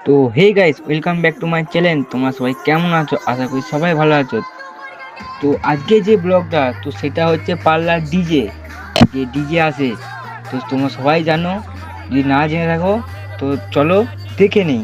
তো hey guys, welcome back to my channel. তোমরা সবাই কেমন আছো? আশা করি সবাই ভালো আছো। তো আজকে যে ব্লগটা, তো সেটা হচ্ছে পার্লার ডিজে, যে ডিজে আসে। তো তোমরা সবাই জানো, যদি না জেনে থাকো তো চলো দেখে নেই।